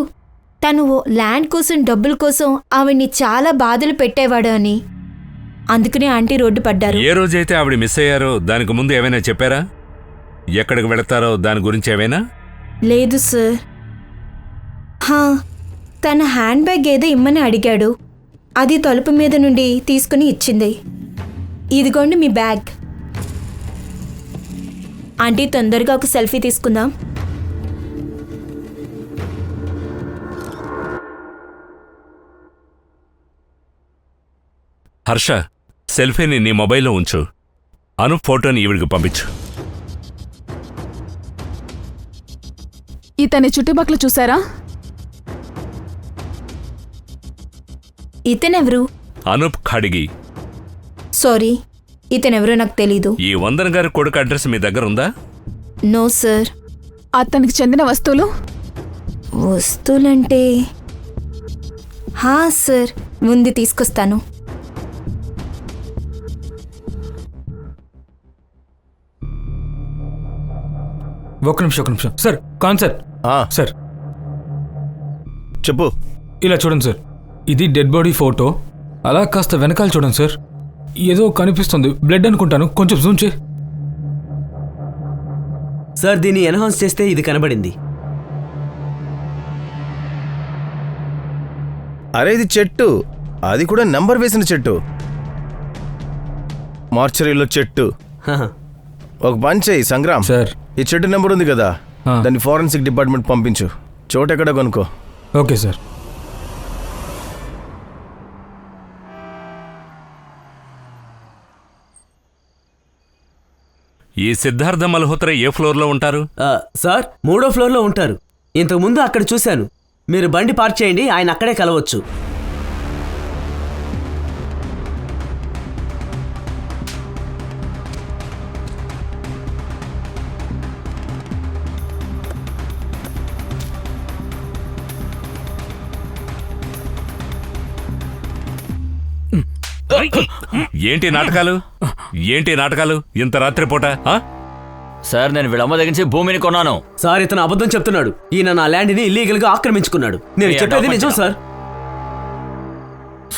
తను ల్యాండ్ కోసం డబ్బుల కోసం ఆవిడ్ని చాలా బాధలు పెట్టేవాడు అని. అందుకనే ఆంటీ రోడ్డు పడ్డారు. ఏ రోజైతే ఆవిడ మిస్ అయ్యారో దానికి ముందు ఏమైనా చెప్పారా? ఎక్కడికి వెళతారో దాని గురించి ఏమైనా? లేదు సార్. తన హ్యాండ్ బ్యాగ్ ఏదో ఇమ్మని అడిగాడు. అది తలుపు మీద నుండి తీసుకుని ఇచ్చింది. ఇదిగోండి మీ బ్యాగ్. ఆంటీ, తొందరగా ఒక సెల్ఫీ తీసుకుందాం. హర్ష, సెల్ఫీని నీ మొబైల్లో ఉంచు. అనూప్ ఫోటోని ఈవిడికి పంపించు. ఇతని చుట్టుపక్కల చూసారా? ఇతనెవరు? అనూప్ ఖాడిగి. సారీ, ఇతనెవరో నాకు తెలీదు. ఈ వందన గారి కొడుకు అడ్రస్ మీ దగ్గర ఉందా? No sir. అతనికి చెందిన వస్తువులంటే సార్, ముందు తీసుకొస్తాను. ఒక్క నిమిషం సార్. కాన్సెప్ట్ సార్, చెప్పు. ఇలా చూడండి సార్, ఇది డెడ్ బాడీ ఫోటో. అలా కాస్త వెనకాల చూడండి సార్. ఏదో కనిపిస్తుంది, బ్లడ్ అనుకుంటాను. కొంచెం జూమ్ చే. సార్, దీన్ని ఎన్హాన్స్ చేస్తే ఇది కనబడింది. అరే, ఇది చెట్టు. అది కూడా నంబర్ వేసిన చెట్టు. మార్చరీలో చెట్టు. ఒక పని చెయ్యి సంగ్రామ్ సార్, ఈ చెట్టు నెంబర్ ఉంది కదా, దాన్ని ఫోరెన్సిక్ డిపార్ట్మెంట్ పంపించు. చోటెక్కడ కొనుక్కో. Okay sir. ఈ సిద్ధార్థ మల్హోత్రా ఏ ఫ్లోర్లో ఉంటారు? సార్, 3వ ఫ్లోర్లో ఉంటారు. ఇంతకుముందు అక్కడ చూశాను. మీరు బండి పార్క్ చేయండి, ఆయన అక్కడే కలవచ్చు. ఏంటి నాటకాలు ఇంత రాత్రిపూట ఆ? సార్ నేను వీళ్ళమ్మ దగ్గర నుంచి భూమిని కొన్నాను. సార్ ఇతను అబద్ధం చెప్తున్నాడు. ఈయన నా ల్యాండ్ని ఇల్లీగల్గా ఆక్రమించుకున్నాడు. నేను చెప్పేది నిజం సార్.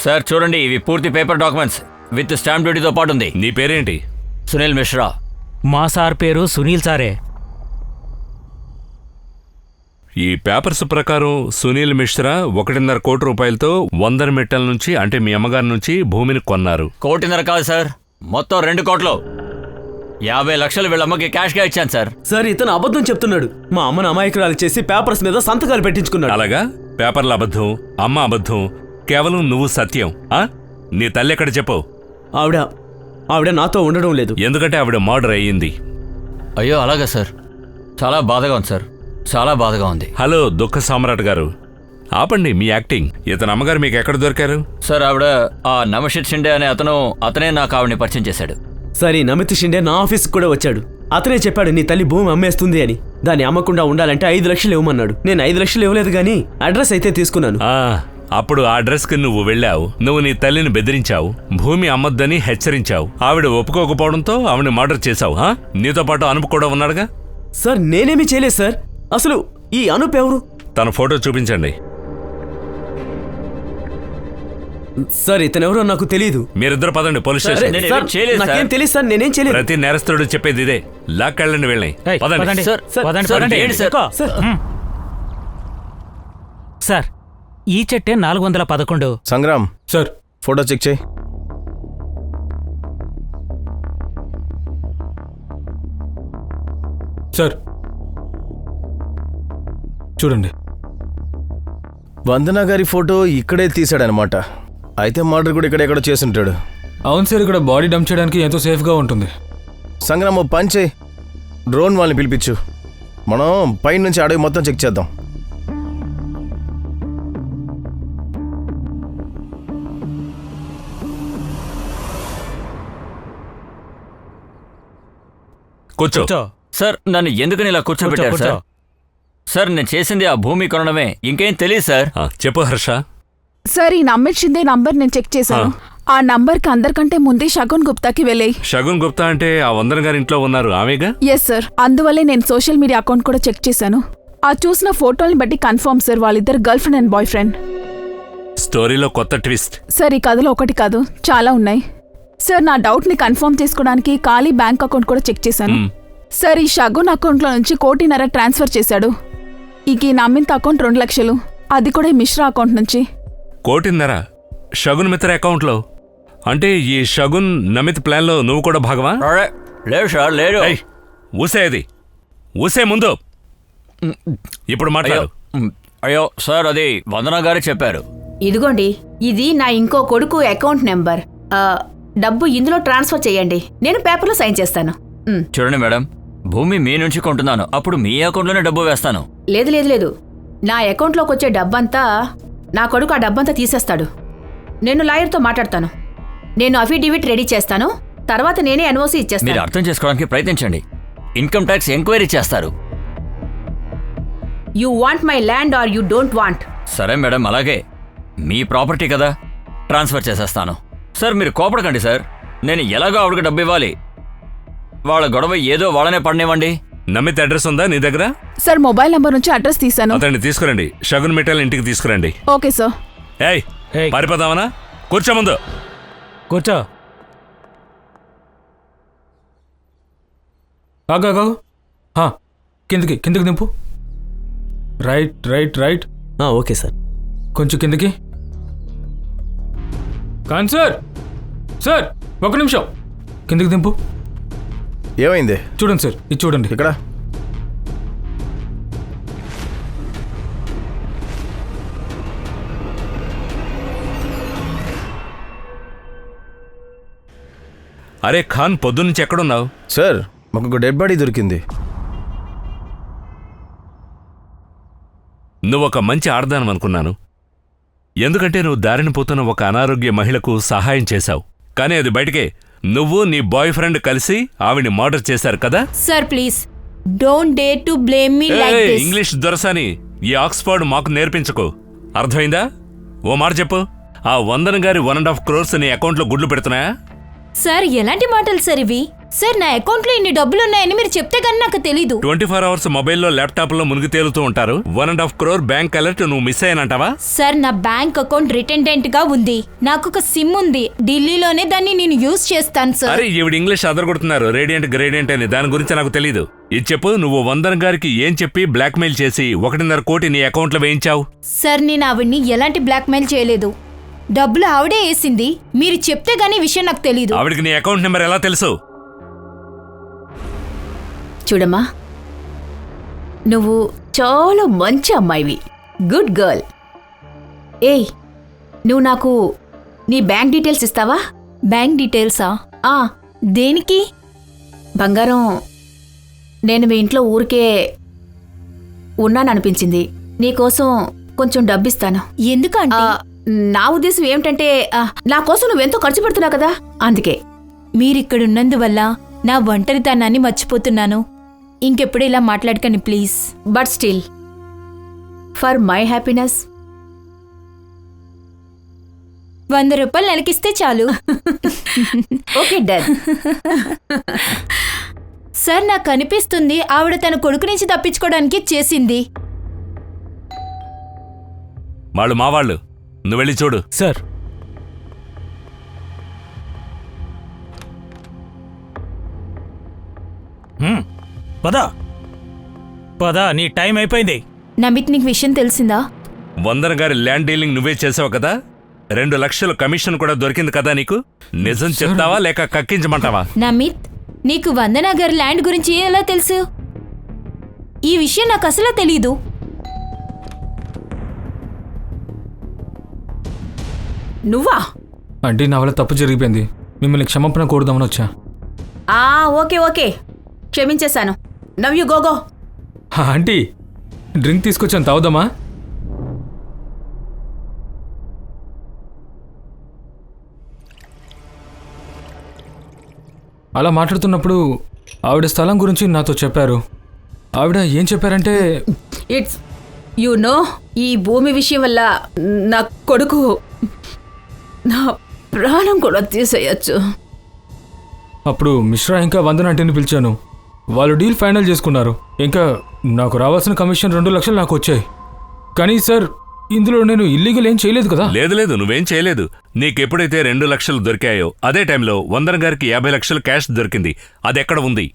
సార్ చూడండి, ఇవి పూర్తి పేపర్ డాక్యుమెంట్స్ విత్ స్టాంప్ డ్యూటీతో పాటు ఉంది. నీ పేరేంటి? సునీల్ మిశ్రా. మా సార్ పేరు సునీల్ సారే. ఈ పేపర్స్ ప్రకారం సునీల్ మిశ్రా 1.5 కోటి రూపాయలతో 100 మెట్టల నుంచి అంటే మీ అమ్మగారి నుంచి భూమిని కొన్నారు. 1.5 కోటి కాదు సార్, మొత్తం 2 కోట్లు. 50 లక్షలు వీళ్ళమ్మకి క్యాష్గా ఇచ్చాను సార్. సార్ ఇతను అబద్ధం చెప్తున్నాడు. మా అమ్మను అమాయకురాలు చేసి పేపర్స్ మీద సంతకాలు పెట్టించుకున్నాడు. అలాగా? పేపర్ల అబద్ధం, అమ్మ అబద్ధం, కేవలం నువ్వు సత్యం. ఆ? నీ తల్లి ఎక్కడ చెప్పు? ఆవిడ నాతో ఉండడం లేదు. ఎందుకంటే ఆవిడ మర్డర్ అయ్యింది. అయ్యో అలాగా సార్, చాలా బాధగా ఉంది సార్, చాలా బాధగా ఉంది. హలో దుఃఖ సామ్రాట్ గారు, ఆపండి మీ యాక్టింగ్. ఇతని అమ్మగారు మీకు ఎక్కడ దొరికారు? సార్ ఆవిడ ఆ నమషిత్ షిండే అనే అతనే నాకు ఆవిడని పరిచయం చేశాడు. సరే నమిత్ షిండే నా ఆఫీస్కి కూడా వచ్చాడు. అతనే చెప్పాడు నీ తల్లి భూమి అమ్మేస్తుంది అని. దాన్ని అమ్మకుండా ఉండాలంటే 5 లక్షలు ఇవ్వమన్నాడు. నేను 5 లక్షలు ఇవ్వలేదు కానీ అడ్రస్ అయితే తీసుకున్నాను. అప్పుడు ఆ అడ్రస్కి నువ్వు వెళ్ళావు. నువ్వు నీ తల్లిని బెదిరించావు, భూమి అమ్మొద్దని హెచ్చరించావు. ఆవిడ ఒప్పుకోకపోవడంతో ఆవిడని మర్డర్ చేశావు. నీతో పాటు అనూప్ కూడా ఉన్నాడుగా? సార్ నేనేమీ చేయలేదు సార్. అసలు ఈ అనూప్ ఎవరు? తన ఫోటో చూపించండి. సార్ ఇతనెవరో నాకు తెలియదు. మీరిద్దరు పదండి పోలీస్ స్టేషన్. నాకేం తెలియదు సార్, నేనేం చేయలేదు. ప్రతి నేరస్తుడు చెప్పేది ఇదే. లాక్కెళ్ళండి వెళ్ళి. పదండి. సార్ ఈ చెట్టే 411. సంగ్రామ్ సార్ ఫోటో చెక్ చేయి. సార్ చూడండి, వందన గారి ఫోటో ఇక్కడే తీశాడనమాట. అయితే మర్డర్ కూడా ఎక్కడెక్కడో చేసుంటాడు. అవును సార్, ఇక్కడ బాడీ డంప్ చేయడానికి ఎంతో సేఫ్గా ఉంటుంది. సంగ్రామ్ ఓ పని చేయి, డ్రోన్ వాళ్ళని పిలిపించు. మనం పైన నుంచి అడవి మొత్తం చెక్ చేద్దాం. కూర్చో. సార్ నన్ను ఎందుకని ఇలా కూర్చోబెట్టారు సార్? సార్ నేను చేసింది ఆ భూమి కొనడమే, ఇంకేం తెలియదు సార్. చెప్పు హర్ష. సార్ ఈ నమ్మిత్ షిందే నంబర్ నేను చెక్ చేశాను. ఆ నంబర్కి అందరికంటే ముందే షగున్ గుప్తాకి వెళ్ళాయి. షగున్ గుప్తా అంటే ఆ వందన గారి ఇంట్లో ఉన్నారు ఆమెగా? ఎస్ సార్, అందువల్లే నేను సోషల్ మీడియా అకౌంట్ కూడా చెక్ చేశాను. ఆ చూసిన ఫోటోల్ని బట్టి కన్ఫర్మ్ సార్, వాళ్ళిద్దరు girl friend and boy friend. స్టోరీలో కొత్త ట్విస్ట్. సార్ ఈ కథలో ఒకటి కాదు, చాలా ఉన్నాయి. సార్ నా డౌట్ని కన్ఫర్మ్ చేసుకోవడానికి ఖాళీ బ్యాంక్ అకౌంట్ కూడా చెక్ చేశాను. సార్ ఈ షగున్ అకౌంట్లో నుంచి 1.5 కోటి ట్రాన్స్ఫర్ చేశాడు. ఈ నమ్మిత్ అకౌంట్ 2 లక్షలు, అది కూడా ఈ మిశ్రా అకౌంట్ నుంచి. 1.5 కోటి షగున్ మిత్ర అకౌంట్లో? అంటే ఈ షగున్ నమిత్ ప్లాన్లో నువ్వు కూడా భాగమా? లేదు సార్, లేదు. ఊసే ముందు ఇప్పుడు మాట్లాడు. అయ్యో సార్, అది వందన గారే చెప్పారు. ఇదిగోండి, ఇది నా ఇంకో కొడుకు అకౌంట్ నెంబర్. డబ్బు ఇందులో ట్రాన్స్ఫర్ చేయండి, నేను పేపర్లో సైన్ చేస్తాను. చూడండి మేడం, భూమి మీ నుంచి కొంటున్నాను, అప్పుడు మీ అకౌంట్లోనే డబ్బు వేస్తాను. లేదు లేదు లేదు, నా అకౌంట్లోకి వచ్చే డబ్బంతా నా కొడుకు ఆ డబ్బంతా తీసేస్తాడు. నేను లాయర్తో మాట్లాడతాను, నేను అఫిడవిట్ రెడీ చేస్తాను, తర్వాత నేనే ఎన్ఓసి మీరు ఇచ్చేస్తాను. అర్థం చేసుకోవడానికి ప్రయత్నించండి. ఇన్కమ్ ట్యాక్స్ ఎంక్వైరీ చేస్తారు. You want my land or you don't want? సరే మేడం, అలాగే మీ ప్రాపర్టీ కదా, ట్రాన్స్ఫర్ చేసేస్తాను. సార్ మీరు కోపడకండి సార్, నేను ఎలాగో ఆవిడకి డబ్బు ఇవ్వాలి. వాళ్ళ గొడవ ఏదో వాళ్ళనే పడనివ్వండి. నమిత్ అడ్రస్ ఉందా నీ దగ్గర? సార్ మొబైల్ నంబర్ నుంచి అడ్రస్ తీశాను. అతన్ని తీసుకురండి, షగున్ మిఠాయిల ఇంటికి తీసుకురండి. Okay sir. పారిపోదామనా? కూర్చో ముందు. కూర్చో. ఆగాగు, కిందకి దింపు. రైట్. Okay sir. కొంచెం కిందకి. కాన్ సార్ 1 నిమిషం, కిందకి దింపు. ఏమైంది? చూడండి సార్, ఇది చూడండి. ఇక్కడ అరే ఖాన్, పొద్దున్నుంచి ఎక్కడున్నావు? సార్ మాకు ఒక డెడ్ బాడీ దొరికింది. నువ్వొక మంచి ఆడదానం అనుకున్నాను. ఎందుకంటే నువ్వు దారిన పోతున్న ఒక అనారోగ్య మహిళకు సహాయం చేశావు. కానీ అది బయటికే నువ్వు నీ బాయ్ ఫ్రెండ్ కలిసి ఆవిడ్ని మర్డర్ చేశారు కదా. Sir please don't dare to blame me like ఏయ్, దిస్. ఇంగ్లీష్ దొరసాని ఈ ఆక్స్ఫర్డ్ మాకు నేర్పించకు. అర్థమైందా? ఓ మాట చెప్పు. ఆ వందన గారి 1.5 crores నీ అకౌంట్లో గుడ్లు పెడుతున్నాయా? సార్ ఎలాంటి మాటలు సార్ ఇవి? సార్ నా అకౌంట్లో ఇన్ని డబ్బులు ఉన్నాయని మీరు చెప్తే కానీ నాకు తెలీదు. 24 hours మొబైల్లో ల్యాప్టాప్లో మునిగి తేలుతూ ఉంటారు. 1.5 crore బ్యాంక్ అలర్ట్ నువ్వు మిస్ అయ్యానంటావా? సార్ నా బ్యాంక్ అకౌంట్ రిటెండెంట్ గా ఉంది. నాకు ఒక సిమ్ ఉంది, ఢిల్లీలోనే దాన్ని నేను యూజ్ చేస్తాను సార్. అరే ఈవిడ ఇంగ్లీష్ అదరగొడుతున్నారు. రేడియంట్ గ్రేడియంట్ అని దాని గురించి నాకు తెలీదు. ఇది చెప్పు, నువ్వు వందన గారికి ఏం చెప్పి బ్లాక్మెయిల్ చేసి 1.5 కోటి నీ అకౌంట్లో వేయించావు? సార్ నేను ఆవిడ్ని ఎలాంటి బ్లాక్మెయిల్ చేయలేదు. డబ్బులు ఆవిడే వేసింది. మీరు చెప్తే గానీ విషయం నాకు తెలీదు. ఆవిడకి నీ అకౌంట్ నెంబర్ ఎలా తెలుసు? చూడమ్మా, నువ్వు చాలా మంచి అమ్మాయివి, గుడ్ గర్ల్. ఏయ్, నువ్వు నాకు నీ బ్యాంక్ డీటెయిల్స్ ఇస్తావా? బ్యాంక్ డీటెయిల్సా? ఆ, దేనికి? బంగారం, నేను మీ ఇంట్లో ఊరికే ఉన్నాననిపించింది. నీకోసం కొంచెం డబ్బిస్తాను. ఎందుకంటే నా ఉద్దేశం ఏమిటంటే, నా కోసం నువ్వెంతో ఖర్చు పెడుతున్నావు కదా, అందుకే. మీరిక్కడున్నందువల్ల నా ఒంటరితనాన్ని మర్చిపోతున్నాను. ఇంకెప్పుడు ఇలా మాట్లాడకండి please. But still for my happiness 100 రూపాయలు నెలకిస్తే చాలు. Okay done. సార్ నాకు అనిపిస్తుంది ఆవిడ తన కొడుకు నుంచి తప్పించుకోవడానికి చేసింది. వాళ్ళు మా వాళ్ళు, నువ్వు వెళ్ళి చూడు. సార్ పదా పదా, నీ టైం అయిపోయింది. నమిత్ నీకు విషయం తెలిసిందా? వందన గారి ల్యాండ్ డీలింగ్ నువ్వే చేసావు కదా. 2 లక్షల కమిషన్ కూడా దొరికింది కదా నీకు. నిజం చెప్తావా లేక కక్కించమంటావా? నమిత్, నీకు వందనగర్ ల్యాండ్ గురించి ఎలా తెలుసు? ఈ విషయం నాకు అసలు తెలీదు. నువ్వా? అంటే నా వల్ల తప్పు జరిగిపోయింది. మిమ్మల్ని క్షమాపణ కోరుదామని వచ్చా. ఓకే ఓకే, క్షమించేశాను. Now you go. Aunty, drink తీసుకొచ్చాను, తాగుదామా? అలా మాట్లాడుతున్నప్పుడు ఆవిడ స్థలం గురించి నాతో చెప్పారు. ఆవిడ ఏం చెప్పారంటే, ఇట్స్ యు నో, ఈ భూమి విషయం వల్ల నా కొడుకు నా ప్రాణం కూడా తీసేయచ్చు. అప్పుడు మిశ్రా ఇంకా వందన ఆంటీని పిలిచాను. వాళ్ళు డీల్ ఫైనల్ చేసుకున్నారు. ఇంకా నాకు రావాల్సిన కమిషన్ 2 లక్షలు నాకు వచ్చాయి. కానీ సార్, ఇందులో నేను ఇల్లీగల్ ఏం చేయలేదు కదా. లేదు, నువ్వేం చేయలేదు. నీకెప్పుడైతే 2 లక్షలు దొరికాయో అదే టైంలో వందన గారికి 50 లక్షలు క్యాష్ దొరికింది. అది ఎక్కడ ఉంది?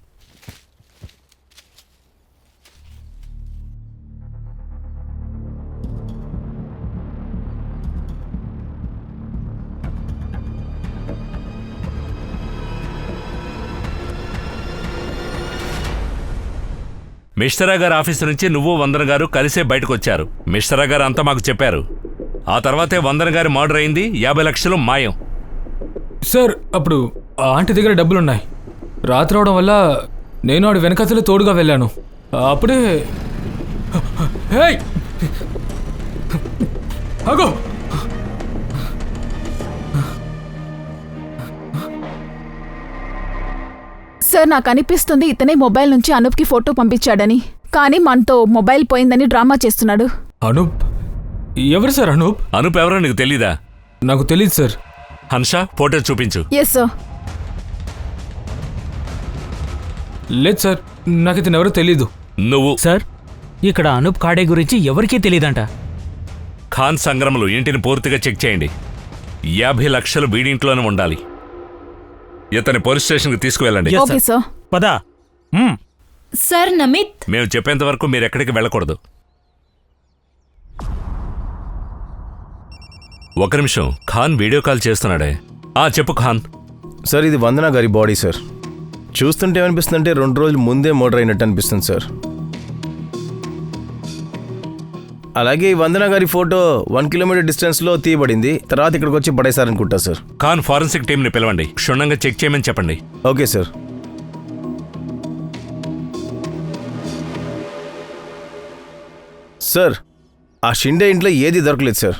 మిశ్రా గారి ఆఫీసు నుంచి నువ్వు వందన గారు కలిసే బయటకు వచ్చారు. మిశ్రా గారు అంతా మాకు చెప్పారు. ఆ తర్వాతే వందన గారి మర్డర్ అయింది. 50 లక్షలు మాయం. సార్, అప్పుడు ఆ ఆంటీ దగ్గర డబ్బులున్నాయి. రాత్రి అవడం వల్ల నేను ఆవిడ వెనకతలే తోడుగా వెళ్ళాను. అప్పుడే అగో, సార్ నాకు అనిపిస్తుంది ఇతనే మొబైల్ నుంచి అనూప్కి ఫోటో పంపించాడని. కానీ మనతో మొబైల్ పోయిందని డ్రామా చేస్తున్నాడు. అనూప్? ఎవరు సార్ అనూప్? అనూప్ ఎవరో నీకు తెలీదా? నాకు తెలీదు సార్. హన్షా, ఫోటో చూపించు. Yes sir. లేదు సార్, నాకు ఇతను ఎవరో తెలీదు. నువ్వు సార్, ఇక్కడ అనూప్ ఖాడే గురించి ఎవరికీ తెలీదంట. ఖాన్ సంగ్రమలు ఇంటిని పూర్తిగా చెక్ చేయండి. 50 లక్షలు వీడింట్లోనే ఉండాలి. ఇతని పోలీస్ స్టేషన్కి తీసుకువెళ్ళండి. Okay sir. పదా. సార్ నమిత్, మేము చెప్పేంత వరకు మీరు ఎక్కడికి వెళ్ళకూడదు. ఒక నిమిషం, ఖాన్ వీడియో కాల్ చేస్తున్నాడే. చెప్పు ఖాన్. సార్, ఇది వందన గారి బాడీ సార్. చూస్తుంటే ఏమనిపిస్తుందంటే 2 రోజులు ముందే మర్డర్ అయినట్టు అనిపిస్తుంది సార్. అలాగే ఈ వందన గారి ఫోటో 1 కిలోమీటర్ డిస్టెన్స్లో తీయబడింది. తర్వాత ఇక్కడికి వచ్చి పడేశారనుకుంటా సార్. ఖాన్, ఫారెన్సిక్ టీంని పిలవండి. క్షుణ్ణంగా చెక్ చేయమని చెప్పండి. Okay sir. సార్, ఆ షిండే ఇంట్లో ఏది దొరకలేదు సార్.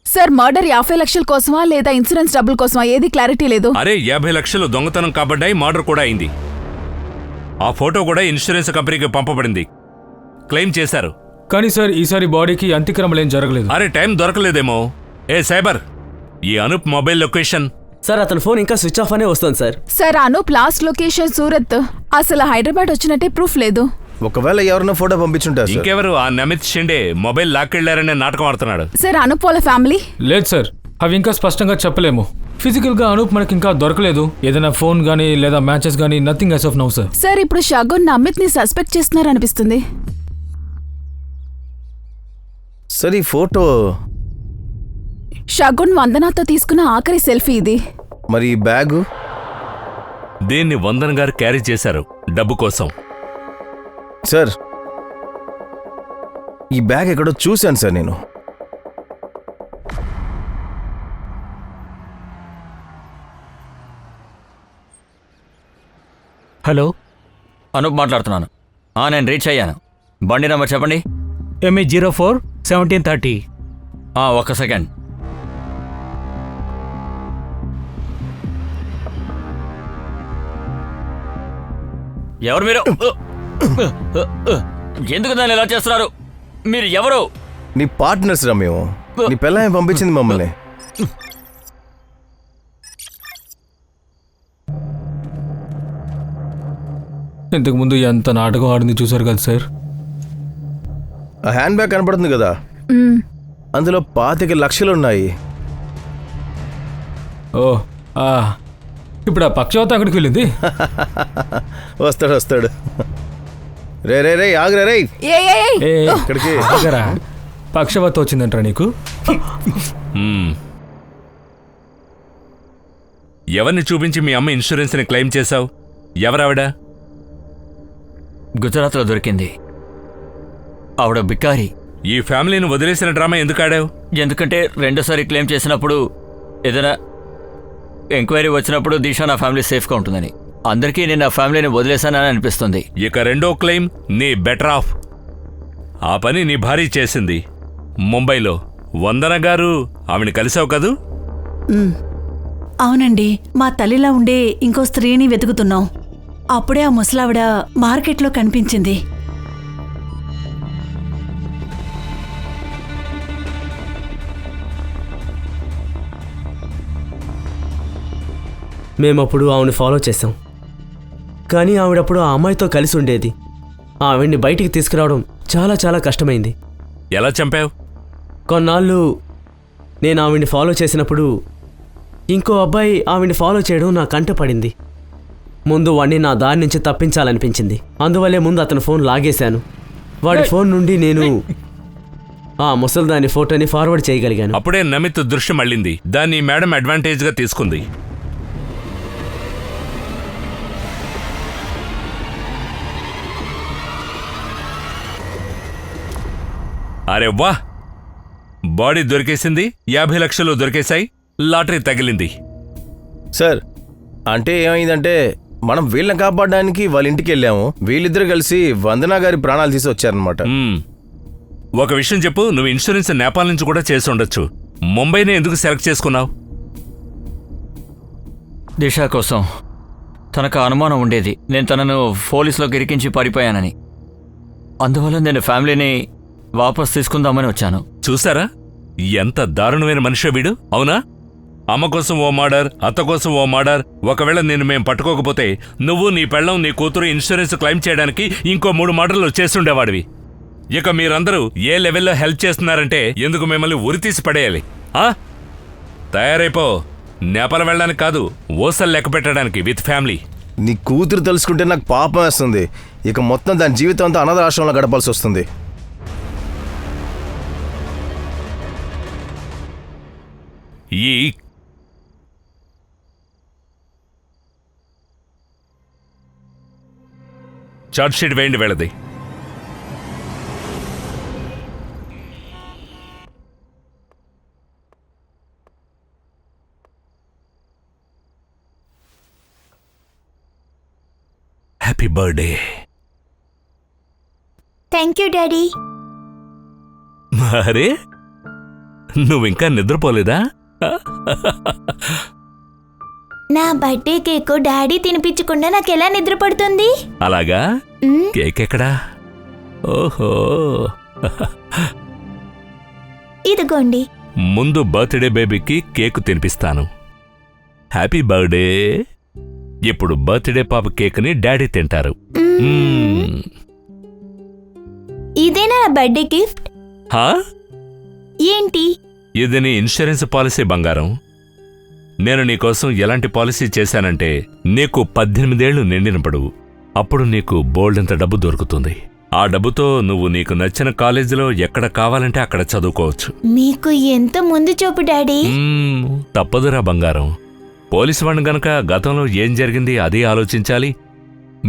సార్ మర్డర్ 50 లక్షల కోసమా లేదా ఇన్సూరెన్స్ డబ్బుల కోసమా ఏది క్లారిటీ లేదు. అరే 50 లక్షలు దొంగతనం కాబడ్డాయి, మర్డర్ కూడా అయింది. ఆ ఫోటో కూడా ఇన్సూరెన్స్ కంపెనీకి పంపబడింది, క్లెయిమ్ చేశారు. కానీ సార్ ఈసారి బాడీకి అంత్యక్రమలేం జరగలేదు. అరే టైం దొరకలేదేమో. ఏ సైబర్, ఈ అనూప్ మొబైల్ లొకేషన్. సార్ అతని ఫోన్ ఇంకా స్విచ్ ఆఫ్ అనే వస్తుంది sir. Sir Anoop last location Surat, అసలు హైదరాబాద్ వచ్చినట్టే ప్రూఫ్ లేదు. ఒకవేళ ఎవరినో ఫోటో పంపించుంటారు సార్. ఇంకెవరు? ఆ నమిత్ షిండే మొబైల్ లాక్కెళ్లారనే నాటకం ఆడుతున్నాడు. సార్ అనూప్ వాళ్ళ ఫ్యామిలీ? లేదు సార్, అవి ఇంకా స్పష్టంగా చెప్పలేము. ఫిజికల్ గా అనూప్ మనకి ఇంకా దొరకలేదు. ఏదైనా ఫోన్ గానీ లేదా మ్యాచెస్ గానీ nothing as of now sir. Sir ఇప్పుడు షగున్ అమిత్ ని సస్పెక్ట్ చేస్తున్నారు అనిపిస్తుంది. సార్ ఈ ఫోటో షగున్ వందనాతో తీసుకున్న ఆఖరి సెల్ఫీ ఇది. మరి ఈ బ్యాగు? దీన్ని వందన్ గారు క్యారీ చేశారు డబ్బు కోసం. సార్ ఈ బ్యాగ్ ఎక్కడో చూశాను సార్ నేను. హలో, అనూప్ మాట్లాడుతున్నాను. నేను రీచ్ అయ్యాను. బండి నెంబర్ చెప్పండి. ME 04 1730. ఒక్క సెకండ్. ఎవరు మీరు? ఎందుకు దాన్ని ఇలా చేస్తున్నారు? మీరు ఎవరు? నీ పార్ట్నర్స్ రా మేము. నీ పిల్ల పంపించింది మమ్మల్ని. ఇంతకు ముందు ఎంత నాటకం ఆడింది చూసారు కదా సార్. ఆ హ్యాండ్ బ్యాగ్ కనపడుతుంది కదా, అందులో 25 లక్షలు ఉన్నాయి. ఓ ఇప్పుడు ఆ పక్షవాత అక్కడికి వెళ్ళింది. వస్తాడు వస్తాడు. రే రే రే ఆగ్రా రే. ఇక్కడికి పక్షవాత వచ్చిందంటారా నీకు? ఎవరిని చూపించి మీ అమ్మ ఇన్సూరెన్స్ ని క్లెయిమ్ చేశావు? ఎవరావిడ? గుజరాత్లో దొరికింది. ఆవిడ బికారి. ఈ ఫ్యామిలీని వదిలేసిన డ్రామా ఎందుకు ఆడావు? ఎందుకంటే రెండోసారి క్లెయిమ్ చేసినప్పుడు ఏదైనా ఎంక్వైరీ వచ్చినప్పుడు దిశా నా ఫ్యామిలీ సేఫ్గా ఉంటుందని. అందరికీ నేను నా ఫ్యామిలీని వదిలేశానని అనిపిస్తుంది. ఇక రెండో క్లెయిమ్ నీ బెటర్ ఆఫ్. ఆ పని నీ భార్య చేసింది ముంబైలో. వందన గారు ఆవిని కలిసావు కదూ? అవునండి, మా తల్లిలా ఉండే ఇంకో స్త్రీని వెతుకుతున్నాం. అప్పుడే ఆ ముసలావిడ మార్కెట్లో కనిపించింది. మేమప్పుడు ఆవిడని ఫాలో చేశాం, కానీ ఆవిడప్పుడు ఆ అమ్మాయితో కలిసి ఉండేది. ఆవిడ్ని బయటికి తీసుకురావడం చాలా చాలా కష్టమైంది. ఎలా చంపావు? కొన్నాళ్ళు నేను ఆవిడ్ని ఫాలో చేసినప్పుడు ఇంకో అబ్బాయి ఆవిడ్ని ఫాలో చేయడం నా కంట పడింది. ముందు వాడిని నా దారి నుంచి తప్పించాలనిపించింది. అందువల్లే ముందు అతని ఫోన్ లాగేశాను. వాడి ఫోన్ నుండి నేను ఆ ముసల్దాని ఫోటోని ఫార్వర్డ్ చేయగలిగాను. అప్పుడే నమిత్ దృశ్యం మళ్ళింది. దాన్ని మేడం అడ్వాంటేజ్గా తీసుకుంది. అరే వా, బాడీ దొరికేసింది, 50 లక్షలు దొరికేశాయి, లాటరీ తగిలింది. సార్ అంటే ఏమైందంటే మనం వీళ్ళని కాపాడడానికి వాళ్ళ ఇంటికి వెళ్ళాము. వీళ్ళిద్దరు కలిసి వందనా గారి ప్రాణాలు తీసి వచ్చారనమాట. ఒక విషయం చెప్పు, నువ్వు ఇన్సూరెన్స్ నేపాల్ నుంచి కూడా చేసి ఉండొచ్చు. ముంబైని ఎందుకు సెలెక్ట్ చేసుకున్నావు? దిశా కోసం తనకు అనుమానం ఉండేది, నేను తనను పోలీసులోకి ఇరికించి పారిపోయానని. అందువల్ల నేను ఫ్యామిలీని వాపస్ తీసుకుందామని వచ్చాను. చూసారా ఎంత దారుణమైన మనిషి వీడు? అవునా? అమ్మ కోసం ఓ మర్డర్, అత్త కోసం ఓ మర్డర్. ఒకవేళ నేను మేం పట్టుకోకపోతే నువ్వు, నీ పెళ్ళం, నీ కూతురు ఇన్సూరెన్స్ క్లెయిమ్ చేయడానికి ఇంకో 3 మర్డర్లు చేస్తుండేవాడివి. ఇక మీరందరూ ఏ లెవెల్లో హెల్ప్ చేస్తున్నారంటే ఎందుకు మిమ్మల్ని ఉరితీసి పడేయాలి. తయారైపో. నేపాల్ వెళ్ళడానికి కాదు, ఓసలు లెక్క పెట్టడానికి విత్ ఫ్యామిలీ. నీ కూతురు తెలుసుకుంటే నాకు పాపం వేస్తుంది. ఇక మొత్తం దాని జీవితం అంతా అనాథ ఆశ్రమంలో గడపాల్సి వస్తుంది. ఈ చార్జ్ షీట్ వేయండి వెళ్ళది. Happy birthday. Thank you daddy. అరే నువ్వింకా నిద్రపోలేదా? నా బర్త్డే కేక్ డాడీ తినిపించకుండా నాకెలా నిద్ర పడుతుంది? అలాగా? కేక్ ఎక్కడా? ఓహో, ఇదిగోండి. ముందు బర్త్డే బేబీకి కేక్ తినిపిస్తాను. Happy birthday. ఇప్పుడు బర్త్డే పాప కేక్ని డాడీ తింటారు. ఇదేనా నా బర్త్డే గిఫ్ట్? హా? ఏంటి? ఇది నీ ఇన్సూరెన్స్ పాలసీ బంగారం. నేను నీకోసం ఎలాంటి పాలసీ చేశానంటే నీకు 18 ఏళ్లు నిండినప్పుడు అప్పుడు నీకు బోల్డంత డబ్బు దొరుకుతుంది. ఆ డబ్బుతో నువ్వు నీకు నచ్చిన కాలేజీలో ఎక్కడ కావాలంటే అక్కడ చదువుకోవచ్చు. మీకు ఎంత ముందు చూపు డాడీ. తప్పదురా బంగారం. పోలీసు వాడిని గనక గతంలో ఏం జరిగింది అదే ఆలోచించాలి.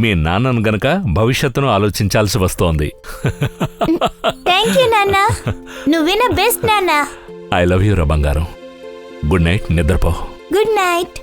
మీ నాన్నను గనక భవిష్యత్తును ఆలోచించాల్సి వస్తోంది. థ్యాంక్ యూ నాన్న, నువ్వే నా బెస్ట్ నాన్న. ఐ లవ్ యూ రా బంగారం. గుడ్ నైట్, నిద్రపో. Good night.